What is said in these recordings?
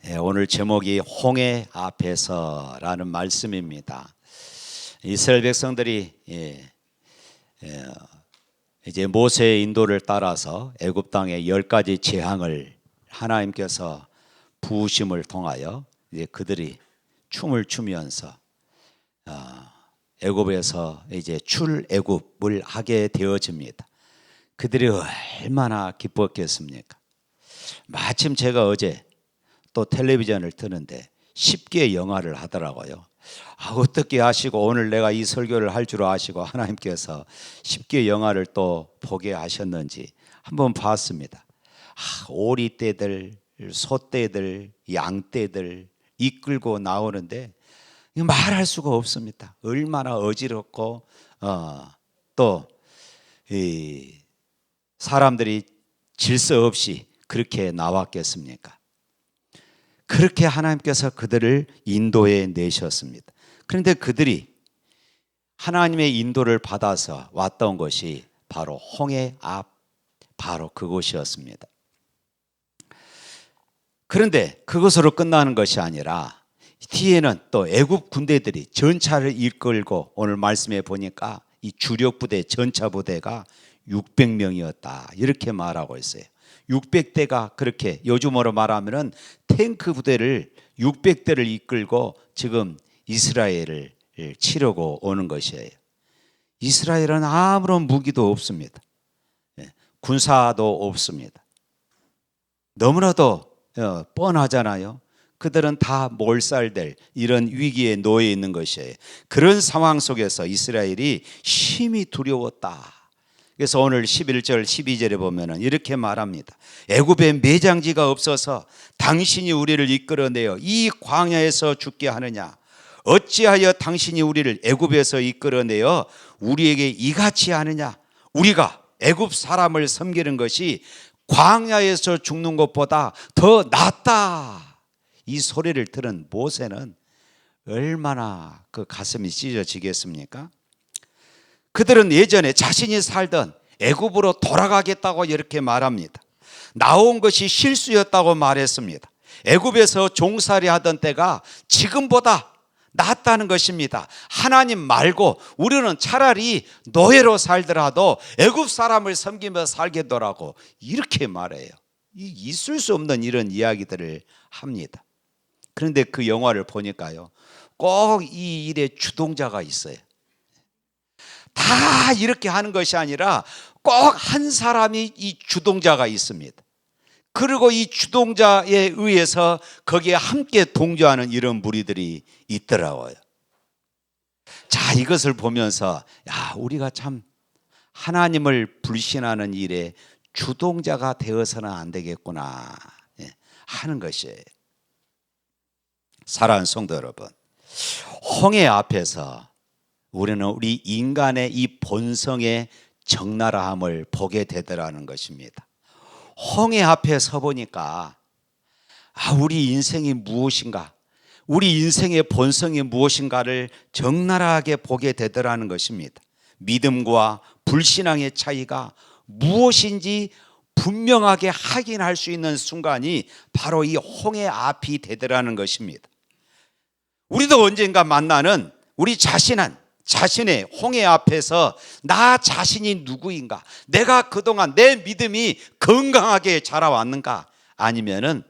오늘 제목이 홍해 앞에서라는 말씀입니다. 이스라엘 백성들이 이제 모세의 인도를 따라서 애굽 땅의 10가지 재앙을 하나님께서 부으심을 통하여 이제 그들이 춤을 추면서 애굽에서 이제 출애굽을 하게 되어집니다. 그들이 얼마나 기뻤겠습니까? 마침 제가 어제 또 텔레비전을 트는데 10개 영화를 하더라고요. 어떻게 아시고 오늘 내가 이 설교를 할 줄 아시고 하나님께서 10개 영화를 또 보게 하셨는지 한번 봤습니다. 오리떼들, 소떼들, 양떼들 이끌고 나오는데 말할 수가 없습니다. 얼마나 어지럽고 또 사람들이 질서 없이 그렇게 나왔겠습니까? 그렇게 하나님께서 그들을 인도해 내셨습니다. 그런데 그들이 하나님의 인도를 받아서 왔던 것이 바로 홍해 앞, 바로 그곳이었습니다. 그런데 그것으로 끝나는 것이 아니라 뒤에는 또 애굽 군대들이 전차를 이끌고 오늘 말씀에 보니까 이 주력 부대, 전차 부대가 600명이었다 이렇게 말하고 있어요. 600대가 그렇게 요즘으로 말하면은 탱크 부대를 600대를 이끌고 지금 이스라엘을 치려고 오는 것이에요. 이스라엘은 아무런 무기도 없습니다. 군사도 없습니다. 너무나도 뻔하잖아요. 그들은 다 몰살될 이런 위기에 놓여 있는 것이에요. 그런 상황 속에서 이스라엘이 심히 두려웠다. 그래서 오늘 11절 12절에 보면은 이렇게 말합니다. 애굽에 매장지가 없어서 당신이 우리를 이끌어내어 이 광야에서 죽게 하느냐? 어찌하여 당신이 우리를 애굽에서 이끌어내어 우리에게 이같이 하느냐? 우리가 애굽 사람을 섬기는 것이 광야에서 죽는 것보다 더 낫다. 이 소리를 들은 모세는 얼마나 그 가슴이 찢어지겠습니까? 그들은 예전에 자신이 살던 애굽으로 돌아가겠다고 이렇게 말합니다. 나온 것이 실수였다고 말했습니다. 애굽에서 종살이 하던 때가 지금보다 낫다는 것입니다. 하나님 말고 우리는 차라리 노예로 살더라도 애굽 사람을 섬기며 살겠더라고 이렇게 말해요. 있을 수 없는 이런 이야기들을 합니다. 그런데 그 영화를 보니까요, 꼭 이 일에 주동자가 있어요. 다 이렇게 하는 것이 아니라 꼭 한 사람이 이 주동자가 있습니다. 그리고 이 주동자에 의해서 거기에 함께 동조하는 이런 무리들이 있더라고요. 자, 이것을 보면서 우리가 참 하나님을 불신하는 일에 주동자가 되어서는 안 되겠구나 하는 것이에요. 사랑하는 성도 여러분, 홍해 앞에서 우리는 우리 인간의 이 본성의 적나라함을 보게 되더라는 것입니다. 홍해 앞에 서 보니까 우리 인생이 무엇인가, 우리 인생의 본성이 무엇인가를 적나라하게 보게 되더라는 것입니다. 믿음과 불신앙의 차이가 무엇인지 분명하게 확인할 수 있는 순간이 바로 이 홍해 앞이 되더라는 것입니다. 우리도 언젠가 만나는 우리 자신의 홍해 앞에서 나 자신이 누구인가? 내가 그동안 내 믿음이 건강하게 자라왔는가? 아니면은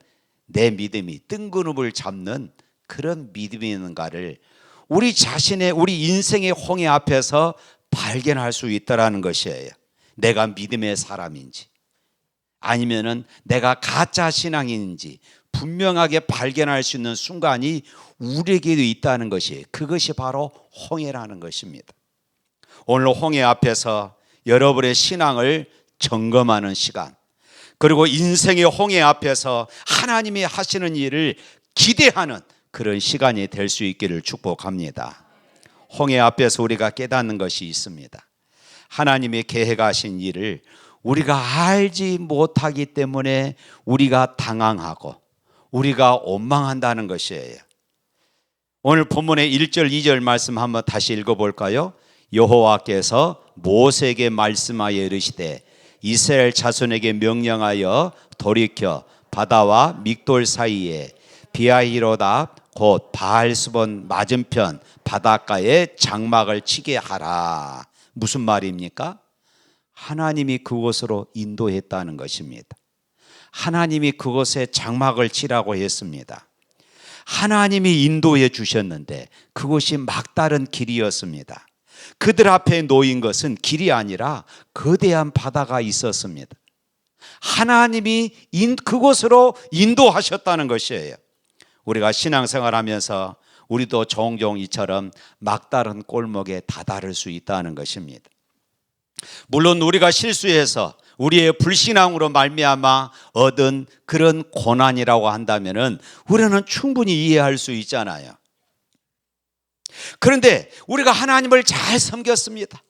내 믿음이 뜬구름을 잡는 그런 믿음인가를 우리 자신의 우리 인생의 홍해 앞에서 발견할 수 있다라는 것이에요. 내가 믿음의 사람인지 아니면은 내가 가짜 신앙인지 분명하게 발견할 수 있는 순간이 우리에게도 있다는 것이, 그것이 바로 홍해라는 것입니다. 오늘 홍해 앞에서 여러분의 신앙을 점검하는 시간, 그리고 인생의 홍해 앞에서 하나님이 하시는 일을 기대하는 그런 시간이 될 수 있기를 축복합니다. 홍해 앞에서 우리가 깨닫는 것이 있습니다. 하나님의 계획하신 일을 우리가 알지 못하기 때문에 우리가 당황하고 우리가 원망한다는 것이에요. 오늘 본문의 1절 2절 말씀 한번 다시 읽어볼까요? 여호와께서 모세에게 말씀하여 이르시되 이스라엘 자손에게 명령하여 돌이켜 바다와 믹돌 사이에 비아히로다 곧 바알스본 맞은편 바닷가에 장막을 치게 하라. 무슨 말입니까? 하나님이 그곳으로 인도했다는 것입니다. 하나님이 그곳에 장막을 치라고 했습니다. 하나님이 인도해 주셨는데 그곳이 막다른 길이었습니다. 그들 앞에 놓인 것은 길이 아니라 거대한 바다가 있었습니다. 하나님이 그곳으로 인도하셨다는 것이에요. 우리가 신앙생활하면서 우리도 종종 이처럼 막다른 골목에 다다를 수 있다는 것입니다. 물론 우리가 실수해서 우리의 불신앙으로 말미암아 얻은 그런 고난이라고 한다면은 우리는 충분히 이해할 수 있잖아요. 그런데 우리가 하나님을 잘 섬겼습니다.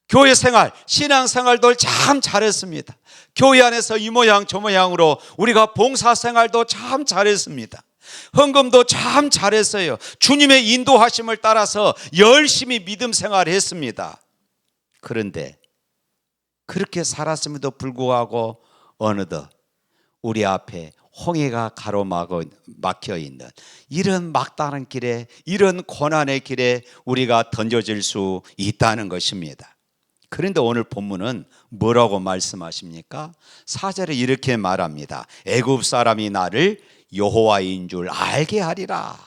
교회 생활, 신앙 생활도 참 잘했습니다. 교회 안에서 이 모양 저 모양으로 우리가 봉사 생활도 참 잘했습니다. 헌금도 참 잘했어요. 주님의 인도하심을 따라서 열심히 믿음 생활을 했습니다. 그런데 그렇게 살았음에도 불구하고 어느덧 우리 앞에 홍해가 가로막혀 있는 이런 막다른 길에, 이런 고난의 길에 우리가 던져질 수 있다는 것입니다. 그런데 오늘 본문은 뭐라고 말씀하십니까? 4절에 이렇게 말합니다. 애굽 사람이 나를 여호와인 줄 알게 하리라.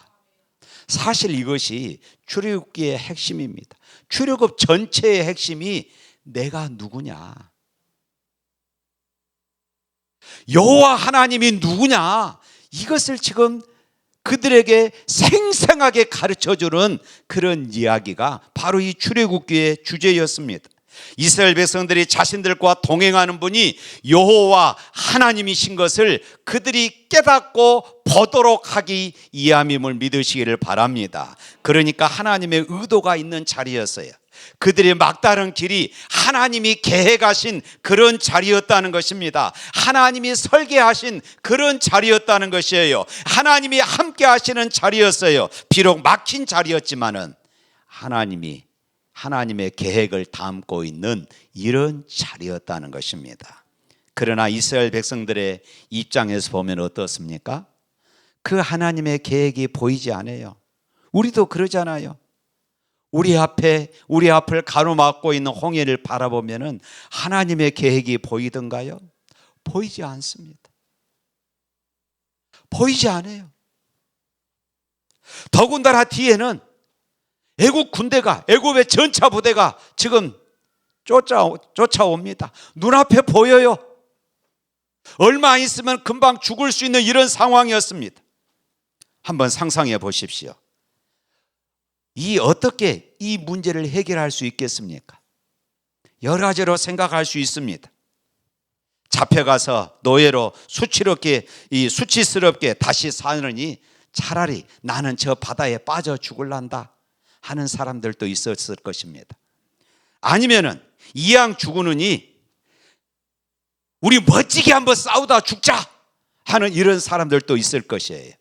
사실 이것이 출애굽기의 핵심입니다. 출애굽 전체의 핵심이 내가 누구냐, 여호와 하나님이 누구냐, 이것을 지금 그들에게 생생하게 가르쳐주는 그런 이야기가 바로 이 출애굽기의 주제였습니다. 이스라엘 백성들이 자신들과 동행하는 분이 여호와 하나님이신 것을 그들이 깨닫고 보도록 하기 이함임을 믿으시기를 바랍니다. 그러니까 하나님의 의도가 있는 자리였어요. 그들의 막다른 길이 하나님이 계획하신 그런 자리였다는 것입니다. 하나님이 설계하신 그런 자리였다는 것이에요. 하나님이 함께 하시는 자리였어요. 비록 막힌 자리였지만은 하나님의 계획을 담고 있는 이런 자리였다는 것입니다. 그러나 이스라엘 백성들의 입장에서 보면 어떻습니까? 그 하나님의 계획이 보이지 않아요. 우리도 그러잖아요. 우리 앞을 가로막고 있는 홍해를 바라보면은 하나님의 계획이 보이던가요? 보이지 않습니다. 보이지 않아요. 더군다나 뒤에는 애굽 군대가, 애굽의 전차 부대가 지금 쫓아옵니다. 눈앞에 보여요. 얼마 안 있으면 금방 죽을 수 있는 이런 상황이었습니다. 한번 상상해 보십시오. 어떻게 이 문제를 해결할 수 있겠습니까? 여러 가지로 생각할 수 있습니다. 잡혀가서 노예로 수치스럽게 다시 사느니 차라리 나는 저 바다에 빠져 죽을란다 하는 사람들도 있었을 것입니다. 아니면은 이왕 죽으느니 우리 멋지게 한번 싸우다 죽자 하는 이런 사람들도 있을 것이에요.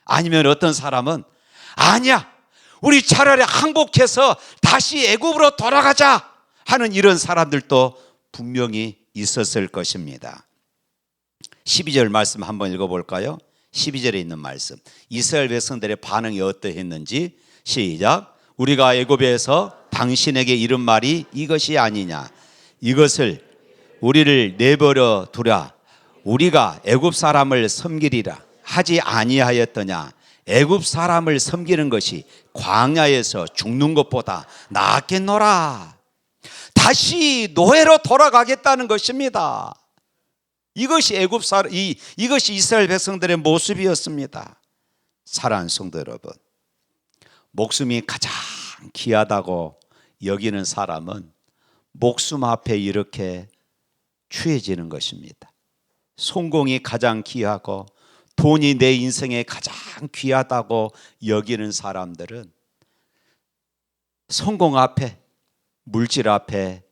아니면 어떤 사람은 아니야, 우리 차라리 항복해서 다시 애굽으로 돌아가자 하는 이런 사람들도 분명히 있었을 것입니다. 12절 말씀 한번 읽어볼까요? 12절에 있는 말씀, 이스라엘 백성들의 반응이 어떠했는지 시작. 우리가 애굽에서 당신에게 이른 말이 이것이 아니냐, 이것을 우리를 내버려 두라, 우리가 애굽 사람을 섬기리라 하지 아니하였더냐. 애굽 사람을 섬기는 것이 광야에서 죽는 것보다 낫겠노라. 다시 노예로 돌아가겠다는 것입니다. 이것이 이것이 이스라엘 백성들의 모습이었습니다. 사랑하는 성도 여러분, 목숨이 가장 귀하다고 여기는 사람은 목숨 앞에 이렇게 취해지는 것입니다. 성공이 가장 귀하고 돈이 내 인생에 가장 귀하다고 여기는 사람들은 성공 앞에, 물질 앞에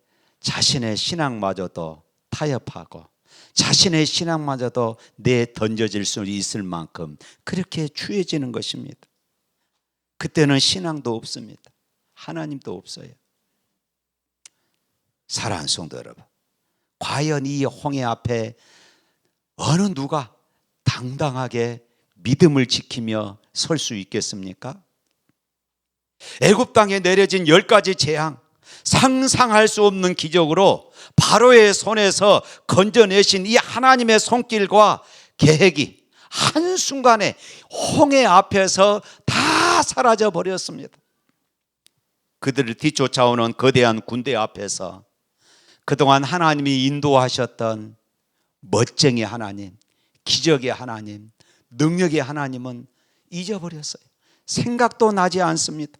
자신의 신앙마저도 타협하고 자신의 신앙마저도 내던져질 수 있을 만큼 그렇게 취해지는 것입니다. 그때는 신앙도 없습니다. 하나님도 없어요. 사랑하는 성도 여러분, 과연 이 홍해 앞에 어느 누가 당당하게 믿음을 지키며 설 수 있겠습니까? 애굽 땅에 내려진 10가지 재앙, 상상할 수 없는 기적으로 바로의 손에서 건져내신 이 하나님의 손길과 계획이 한순간에 홍해 앞에서 다 사라져 버렸습니다. 그들을 뒤쫓아오는 거대한 군대 앞에서 그동안 하나님이 인도하셨던 멋쟁이 하나님, 기적의 하나님, 능력의 하나님은 잊어버렸어요. 생각도 나지 않습니다.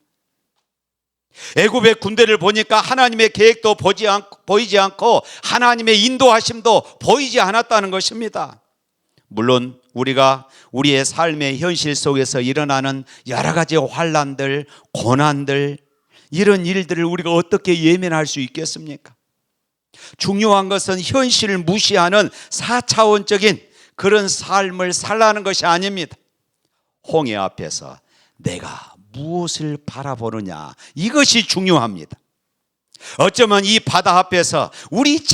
애굽의 군대를 보니까 하나님의 계획도 보이지 않고 하나님의 인도하심도 보이지 않았다는 것입니다. 물론 우리가 우리의 삶의 현실 속에서 일어나는 여러 가지 환난들, 고난들, 이런 일들을 우리가 어떻게 예면할 수 있겠습니까? 중요한 것은 현실을 무시하는 4차원적인 그런 삶을 살라는 것이 아닙니다. 홍해 앞에서 내가 무엇을 바라보느냐, 이것이 중요합니다. 어쩌면 이 바다 앞에서 우리의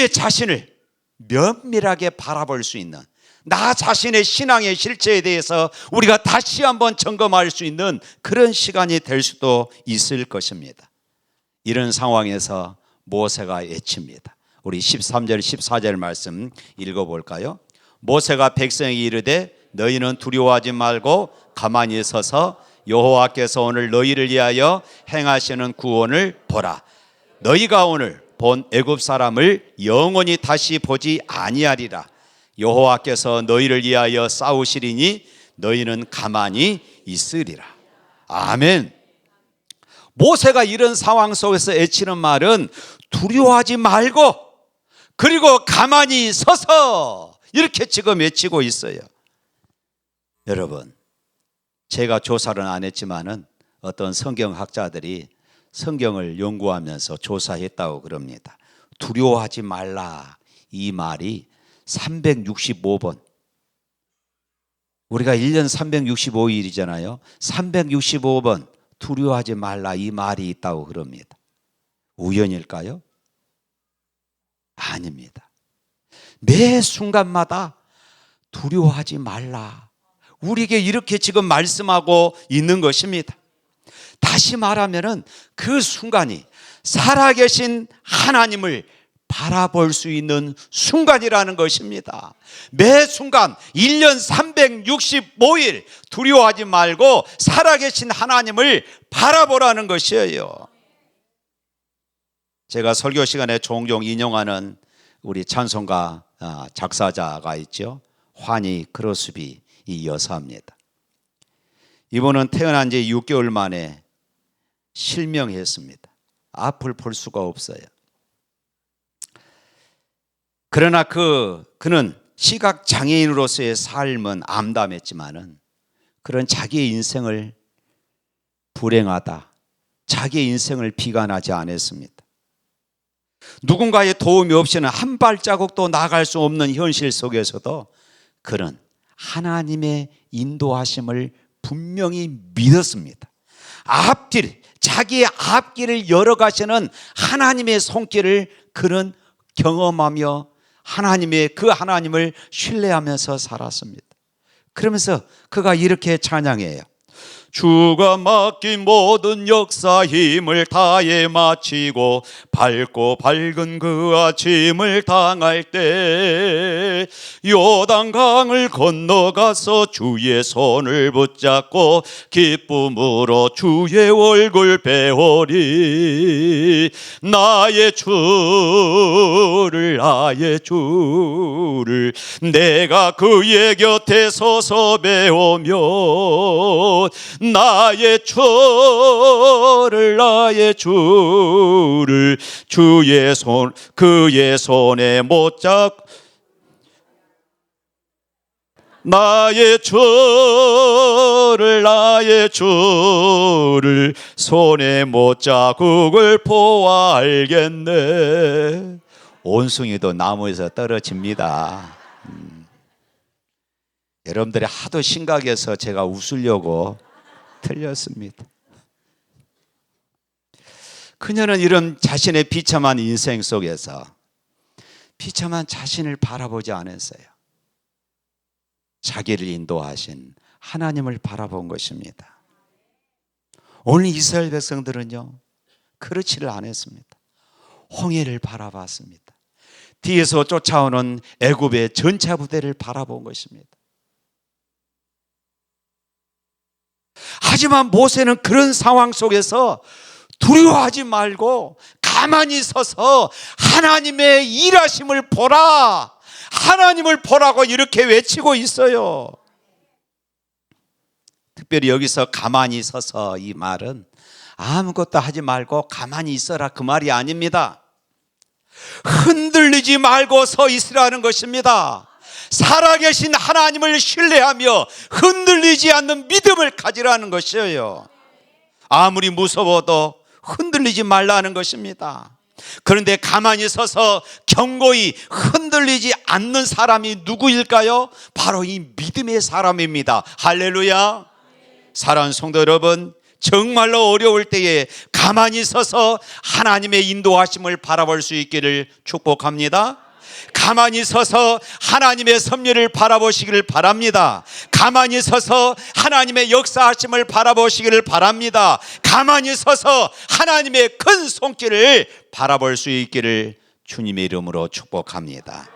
자신을 면밀하게 바라볼 수 있는, 나 자신의 신앙의 실체에 대해서 우리가 다시 한번 점검할 수 있는 그런 시간이 될 수도 있을 것입니다. 이런 상황에서 모세가 외칩니다. 우리 13절 14절 말씀 읽어볼까요? 모세가 백성에게 이르되 너희는 두려워하지 말고 가만히 서서 여호와께서 오늘 너희를 위하여 행하시는 구원을 보라. 너희가 오늘 본 애굽 사람을 영원히 다시 보지 아니하리라. 여호와께서 너희를 위하여 싸우시리니 너희는 가만히 있으리라. 아멘. 모세가 이런 상황 속에서 외치는 말은 두려워하지 말고, 그리고 가만히 서서, 이렇게 지금 외치고 있어요. 여러분, 제가 조사를 안 했지만은 어떤 성경학자들이 성경을 연구하면서 조사했다고 그럽니다. 두려워하지 말라, 이 말이 365번, 우리가 1년 365일이잖아요. 365번 두려워하지 말라, 이 말이 있다고 그럽니다. 우연일까요? 아닙니다. 매 순간마다 두려워하지 말라, 우리에게 이렇게 지금 말씀하고 있는 것입니다. 다시 말하면은 그 순간이 살아계신 하나님을 바라볼 수 있는 순간이라는 것입니다. 매 순간 1년 365일 두려워하지 말고 살아계신 하나님을 바라보라는 것이에요. 제가 설교 시간에 종종 인용하는 우리 찬송가 작사자가 있죠. 환희 크로스비 이 여사입니다. 이분은 태어난 지 6개월 만에 실명했습니다. 앞을 볼 수가 없어요. 그러나 그는 시각 장애인으로서의 삶은 암담했지만은 그런 자기의 인생을 불행하다, 자기의 인생을 비관하지 않았습니다. 누군가의 도움이 없이는 한 발자국도 나갈 수 없는 현실 속에서도 그는 하나님의 인도하심을 분명히 믿었습니다. 자기의 앞길을 열어가시는 하나님의 손길을 그는 경험하며 그 하나님을 신뢰하면서 살았습니다. 그러면서 그가 이렇게 찬양해요. 주가 맡긴 모든 역사 힘을 다해 마치고 밝고 밝은 그 아침을 당할 때 요단강을 건너가서 주의 손을 붙잡고 기쁨으로 주의 얼굴 배우리. 나의 주를 내가 그의 곁에 서서 배우며 나의 주를 그의 손에 못 잡고 나의 주를 손에 못 자국을 보아 알겠네. 온숭이도 나무에서 떨어집니다. 여러분들이 하도 심각해서 제가 웃으려고 틀렸습니다. 그녀는 이런 자신의 비참한 인생 속에서 비참한 자신을 바라보지 않았어요. 자기를 인도하신 하나님을 바라본 것입니다. 오늘 이스라엘 백성들은요, 그렇지를 않았습니다. 홍해를 바라봤습니다. 뒤에서 쫓아오는 애굽의 전차 부대를 바라본 것입니다. 하지만 모세는 그런 상황 속에서 두려워하지 말고 가만히 서서 하나님의 일하심을 보라, 하나님을 보라고 이렇게 외치고 있어요. 특별히 여기서 가만히 서서 이 말은 아무것도 하지 말고 가만히 있어라 그 말이 아닙니다. 흔들리지 말고 서 있으라는 것입니다. 살아계신 하나님을 신뢰하며 흔들리지 않는 믿음을 가지라는 것이에요. 아무리 무서워도 흔들리지 말라는 것입니다. 그런데 가만히 서서 견고히 흔들리지 않는 사람이 누구일까요? 바로 이 믿음의 사람입니다. 할렐루야. 사랑하는 성도 여러분, 정말로 어려울 때에 가만히 서서 하나님의 인도하심을 바라볼 수 있기를 축복합니다. 가만히 서서 하나님의 섭리를 바라보시기를 바랍니다. 가만히 서서 하나님의 역사하심을 바라보시기를 바랍니다. 가만히 서서 하나님의 큰 손길을 바라볼 수 있기를 주님의 이름으로 축복합니다.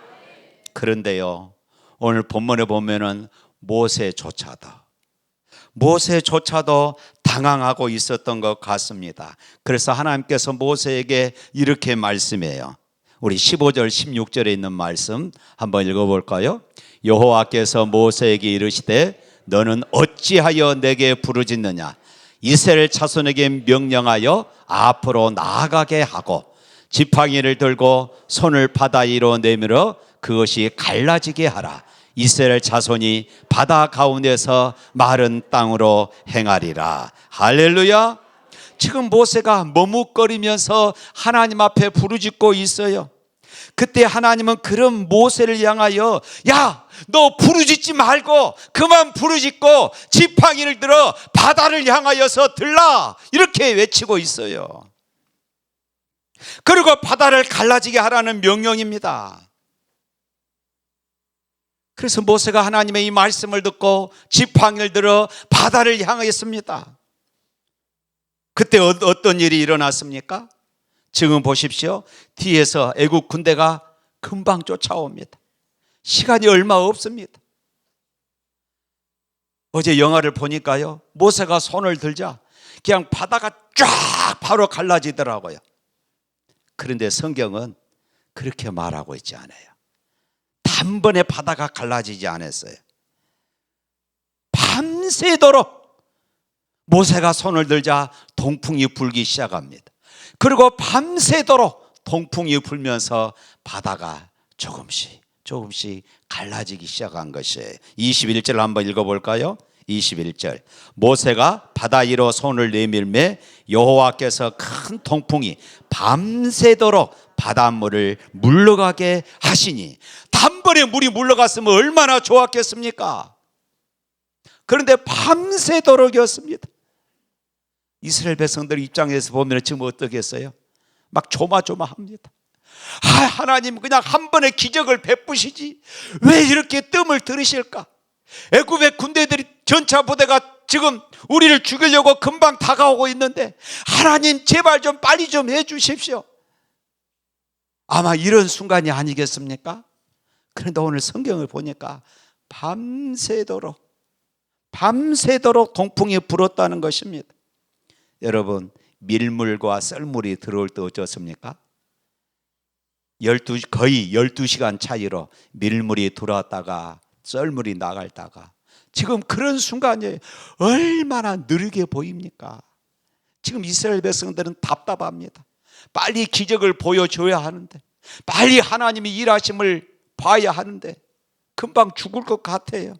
그런데요, 오늘 본문에 보면은 모세조차도 당황하고 있었던 것 같습니다. 그래서 하나님께서 모세에게 이렇게 말씀해요. 우리 15절 16절에 있는 말씀 한번 읽어볼까요? 여호와께서 모세에게 이르시되 너는 어찌하여 내게 부르짖느냐? 이스라엘 자손에게 명령하여 앞으로 나아가게 하고 지팡이를 들고 손을 바다 위로 내밀어 그것이 갈라지게 하라. 이스라엘 자손이 바다 가운데서 마른 땅으로 행하리라. 할렐루야. 지금 모세가 머뭇거리면서 하나님 앞에 부르짖고 있어요. 그때 하나님은 그런 모세를 향하여 야, 너 부르짖지 말고 그만 부르짖고 지팡이를 들어 바다를 향하여서 들라, 이렇게 외치고 있어요. 그리고 바다를 갈라지게 하라는 명령입니다. 그래서 모세가 하나님의 이 말씀을 듣고 지팡이를 들어 바다를 향하였습니다. 그때 어떤 일이 일어났습니까? 지금 보십시오. 뒤에서 애국 군대가 금방 쫓아옵니다. 시간이 얼마 없습니다. 어제 영화를 보니까요, 모세가 손을 들자 그냥 바다가 쫙 바로 갈라지더라고요. 그런데 성경은 그렇게 말하고 있지 않아요. 단번에 바다가 갈라지지 않았어요. 밤새도록 모세가 손을 들자 동풍이 불기 시작합니다. 그리고 밤새도록 동풍이 불면서 바다가 조금씩 갈라지기 시작한 것이에요. 21절 한번 읽어볼까요? 21절 모세가 바다 위로 손을 내밀매 여호와께서 큰 동풍이 밤새도록 바닷물을 물러가게 하시니, 단번에 물이 물러갔으면 얼마나 좋았겠습니까? 그런데 밤새도록이었습니다. 이스라엘 백성들 입장에서 보면 지금 어떻겠어요? 막 조마조마합니다. 하나님 그냥 한 번의 기적을 베푸시지 왜 이렇게 뜸을 들이실까? 애굽의 군대들이 전차 부대가 지금 우리를 죽이려고 금방 다가오고 있는데 하나님 제발 좀 빨리 좀 해주십시오. 아마 이런 순간이 아니겠습니까? 그런데 오늘 성경을 보니까 밤새도록 동풍이 불었다는 것입니다. 여러분, 밀물과 썰물이 들어올 때 어떻습니까? 거의 12시간 차이로 밀물이 들어왔다가 썰물이 나갔다가, 지금 그런 순간이 얼마나 느리게 보입니까? 지금 이스라엘 백성들은 답답합니다. 빨리 기적을 보여줘야 하는데, 빨리 하나님이 일하심을 봐야 하는데 금방 죽을 것 같아요.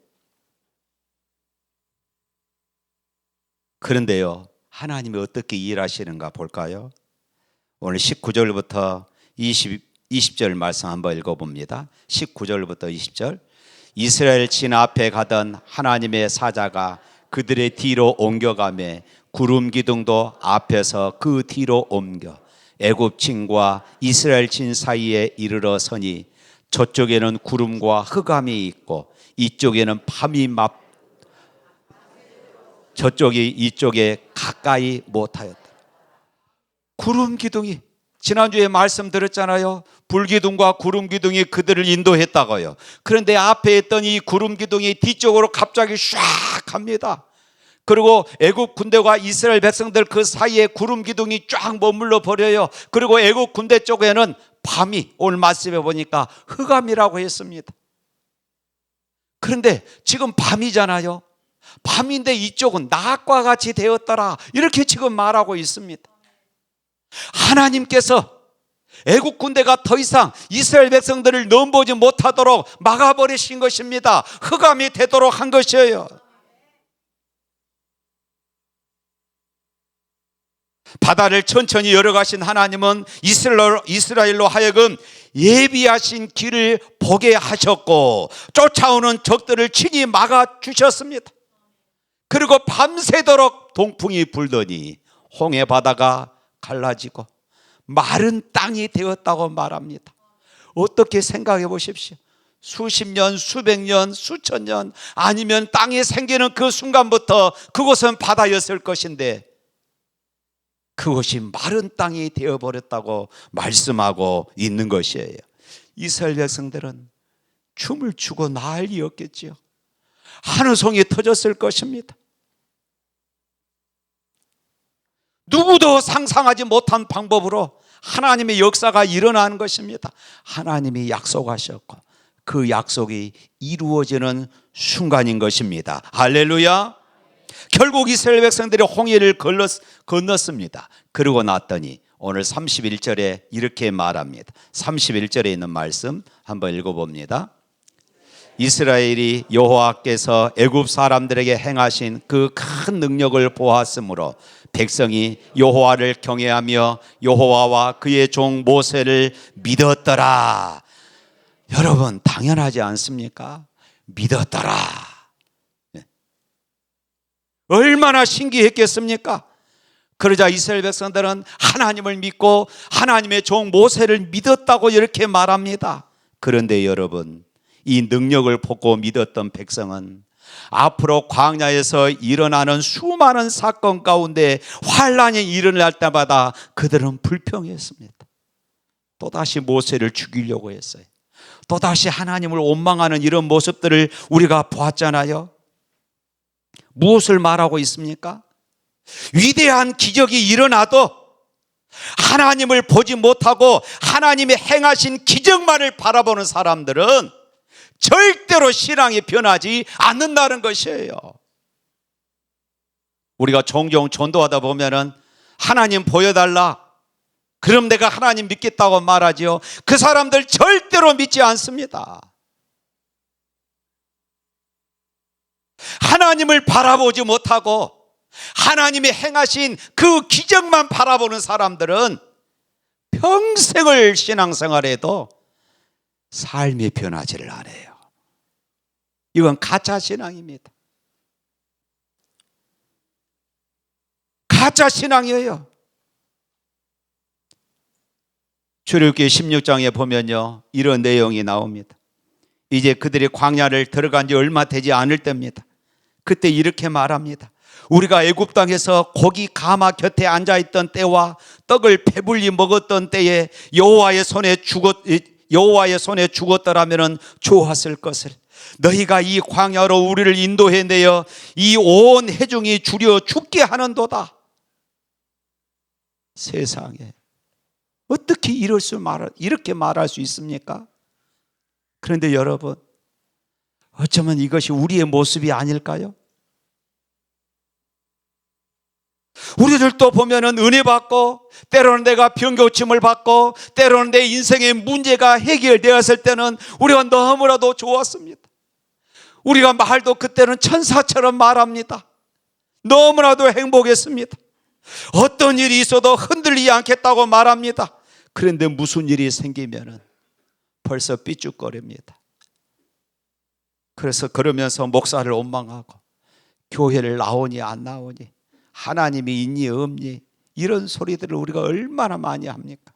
그런데요, 하나님이 어떻게 일하시는가 볼까요? 오늘 19절부터 20절 말씀 한번 읽어봅니다. 19절부터 20절 이스라엘 진 앞에 가던 하나님의 사자가 그들의 뒤로 옮겨가매 구름 기둥도 앞에서 그 뒤로 옮겨 애굽 진과 이스라엘 진 사이에 이르러 서니 저쪽에는 구름과 흑암이 있고 이쪽에는 밤이 저쪽이 이쪽에 가까이 못하였다. 구름 기둥이, 지난주에 말씀드렸잖아요. 불기둥과 구름 기둥이 그들을 인도했다고요. 그런데 앞에 있던 이 구름 기둥이 뒤쪽으로 갑자기 샥 합니다. 그리고 애국 군대와 이스라엘 백성들 그 사이에 구름 기둥이 쫙 머물러 버려요. 그리고 애국 군대 쪽에는 밤이, 오늘 말씀해 보니까 흑암이라고 했습니다. 그런데 지금 밤이잖아요. 밤인데 이쪽은 낮과 같이 되었더라, 이렇게 지금 말하고 있습니다. 하나님께서 애국 군대가 더 이상 이스라엘 백성들을 넘보지 못하도록 막아버리신 것입니다. 흑암이 되도록 한 것이에요. 바다를 천천히 열어가신 하나님은 이스라엘로 하여금 예비하신 길을 보게 하셨고 쫓아오는 적들을 친히 막아주셨습니다. 그리고 밤새도록 동풍이 불더니 홍해 바다가 갈라지고 마른 땅이 되었다고 말합니다. 어떻게 생각해 보십시오. 수십 년, 수백 년, 수천 년, 아니면 땅이 생기는 그 순간부터 그곳은 바다였을 것인데 그것이 마른 땅이 되어버렸다고 말씀하고 있는 것이에요. 이스라엘 백성들은 춤을 추고 난리였겠지요. 한우송이 터졌을 것입니다. 누구도 상상하지 못한 방법으로 하나님의 역사가 일어나는 것입니다. 하나님이 약속하셨고 그 약속이 이루어지는 순간인 것입니다. 할렐루야. 결국 이스라엘 백성들이 홍해를 건넜습니다. 그러고 났더니 오늘 31절에 이렇게 말합니다. 31절에 있는 말씀 한번 읽어봅니다. 이스라엘이 여호와께서 애굽 사람들에게 행하신 그 큰 능력을 보았으므로 백성이 여호와를 경외하며 여호와와 그의 종 모세를 믿었더라. 여러분, 당연하지 않습니까? 믿었더라. 얼마나 신기했겠습니까? 그러자 이스라엘 백성들은 하나님을 믿고 하나님의 종 모세를 믿었다고 이렇게 말합니다. 그런데 여러분, 이 능력을 보고 믿었던 백성은 앞으로 광야에서 일어나는 수많은 사건 가운데 환란이 일어날 때마다 그들은 불평했습니다. 또다시 모세를 죽이려고 했어요. 또다시 하나님을 원망하는 이런 모습들을 우리가 보았잖아요. 무엇을 말하고 있습니까? 위대한 기적이 일어나도 하나님을 보지 못하고 하나님의 행하신 기적만을 바라보는 사람들은 절대로 신앙이 변하지 않는다는 것이에요. 우리가 종종 전도하다 보면은 하나님 보여달라, 그럼 내가 하나님 믿겠다고 말하지요. 그 사람들 절대로 믿지 않습니다. 하나님을 바라보지 못하고 하나님이 행하신 그 기적만 바라보는 사람들은 평생을 신앙생활해도 삶이 변하지를 않아요. 이건 가짜 신앙입니다. 가짜 신앙이에요. 출애굽기 16장에 보면요, 이런 내용이 나옵니다. 이제 그들이 광야를 들어간 지 얼마 되지 않을 때입니다. 그때 이렇게 말합니다. 우리가 애굽 땅에서 고기 가마 곁에 앉아있던 때와 떡을 배불리 먹었던 때에 여호와의 손에 죽었더라면 좋았을 것을. 너희가 이 광야로 우리를 인도해내어 이 온 회중이 주려 죽게 하는도다. 세상에 어떻게 이렇게 말할 수 있습니까? 그런데 여러분, 어쩌면 이것이 우리의 모습이 아닐까요? 우리들도 보면은 은혜 받고, 때로는 내가 병고침을 받고, 때로는 내 인생의 문제가 해결되었을 때는 우리가 너무나도 좋았습니다. 우리가 말도 그때는 천사처럼 말합니다. 너무나도 행복했습니다. 어떤 일이 있어도 흔들리지 않겠다고 말합니다. 그런데 무슨 일이 생기면은 벌써 삐죽거립니다. 그래서 그러면서 목사를 원망하고, 교회를 나오니 안 나오니, 하나님이 있니 없니, 이런 소리들을 우리가 얼마나 많이 합니까?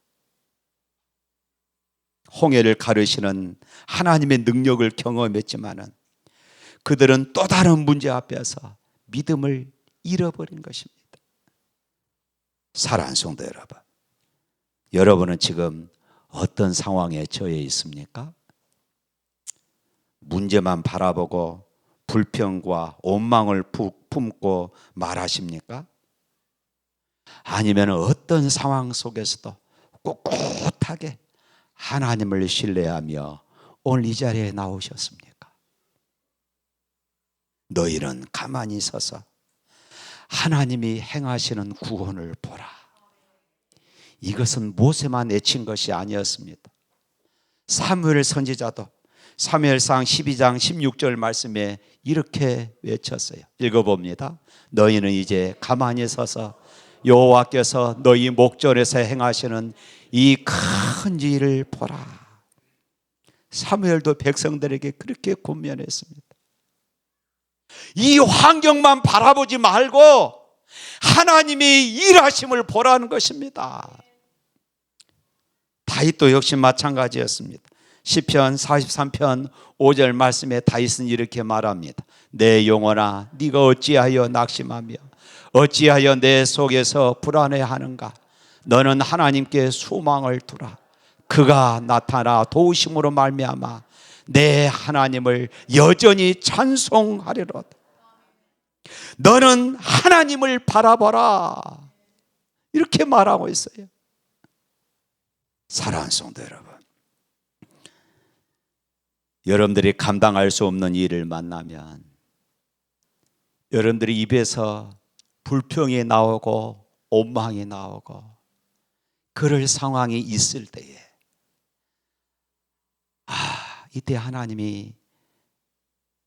홍해를 가르시는 하나님의 능력을 경험했지만은 그들은 또 다른 문제 앞에서 믿음을 잃어버린 것입니다. 사랑하는 성도 여러분, 여러분은 지금 어떤 상황에 처해 있습니까? 문제만 바라보고 불평과 원망을 품고 말하십니까? 아니면 어떤 상황 속에서도 꿋꿋하게 하나님을 신뢰하며 오늘 이 자리에 나오셨습니까? 너희는 가만히 서서 하나님이 행하시는 구원을 보라. 이것은 모세만 외친 것이 아니었습니다. 사무엘 선지자도 사무엘상 12장 16절 말씀에 이렇게 외쳤어요. 읽어봅니다. 너희는 이제 가만히 서서 여호와께서 너희 목전에서 행하시는 이 큰 일을 보라. 사무엘도 백성들에게 그렇게 권면했습니다. 이 환경만 바라보지 말고 하나님이 일하심을 보라는 것입니다. 다윗도 역시 마찬가지였습니다. 시편 43편 5절 말씀에 다윗은 이렇게 말합니다. 내 영혼아 네가 어찌하여 낙심하며 어찌하여 내 속에서 불안해하는가. 너는 하나님께 소망을 두라. 그가 나타나 도우심으로 말미암아 내 하나님을 여전히 찬송하리로다. 너는 하나님을 바라보라. 이렇게 말하고 있어요. 사랑하는 성도 여러분, 여러분들이 감당할 수 없는 일을 만나면 여러분들이 입에서 불평이 나오고 원망이 나오고 그럴 상황이 있을 때에 이때 하나님이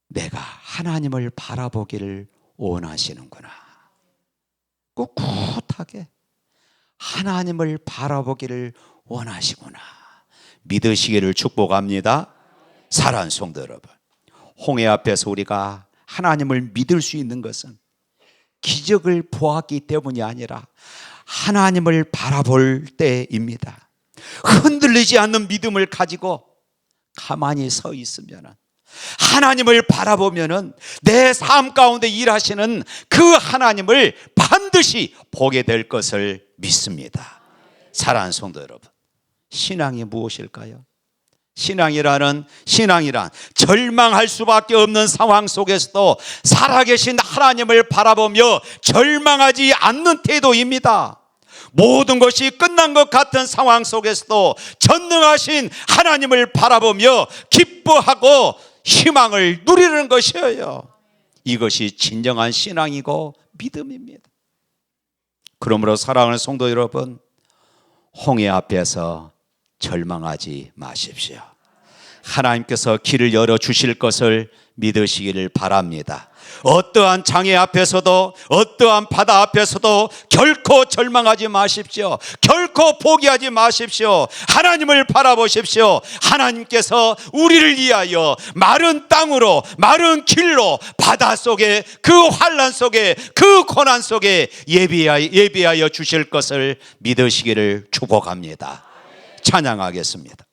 내가 하나님을 바라보기를 원하시는구나. 꿋꿋하게 하나님을 바라보기를 원하시구나. 믿으시기를 축복합니다. 사랑하는 성도 여러분, 홍해 앞에서 우리가 하나님을 믿을 수 있는 것은 기적을 보았기 때문이 아니라 하나님을 바라볼 때입니다. 흔들리지 않는 믿음을 가지고 가만히 서 있으면 하나님을 바라보면 내 삶 가운데 일하시는 그 하나님을 반드시 보게 될 것을 믿습니다. 사랑하는 성도 여러분, 신앙이 무엇일까요? 신앙이란 절망할 수밖에 없는 상황 속에서도 살아계신 하나님을 바라보며 절망하지 않는 태도입니다. 모든 것이 끝난 것 같은 상황 속에서도 전능하신 하나님을 바라보며 기뻐하고 희망을 누리는 것이에요. 이것이 진정한 신앙이고 믿음입니다. 그러므로 사랑하는 성도 여러분, 홍해 앞에서 절망하지 마십시오. 하나님께서 길을 열어주실 것을 믿으시기를 바랍니다. 어떠한 장애 앞에서도 어떠한 바다 앞에서도 결코 절망하지 마십시오. 결코 포기하지 마십시오. 하나님을 바라보십시오. 하나님께서 우리를 위하여 마른 땅으로 마른 길로 바다 속에 그 환난 속에 그 고난 속에 예비하여 주실 것을 믿으시기를 축복합니다. 찬양하겠습니다.